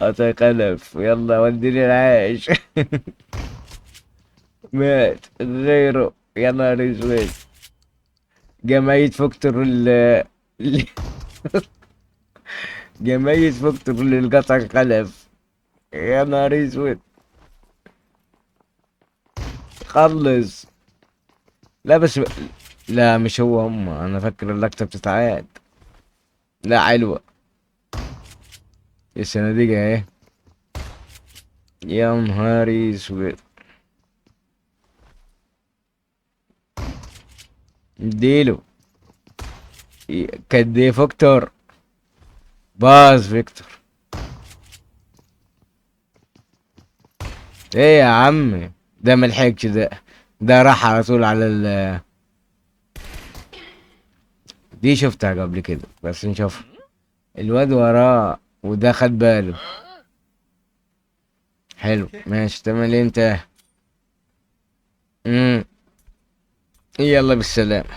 قطع خلف، يلا وديني العيش. مات غيره، يا نهار اسود. جمعية فيكتور ال- جمعية فيكتور للقطع خلف. يا نهار اسود. خلص. لا بس لا مش هو، هم انا فاكر اللقطة بتتعاد. لا حلوة. الصناديق اهي. يا نهار اسود. اديله. كد فيكتور. باظ فيكتور. ايه يا عم؟ ده ملحقش ده. ده راح على طول على دي شفتها قبل كده بس نشوف. الواد وراه وده خد باله. حلو ماشي تعمل إيه انت؟ امم يلا بالسلامة.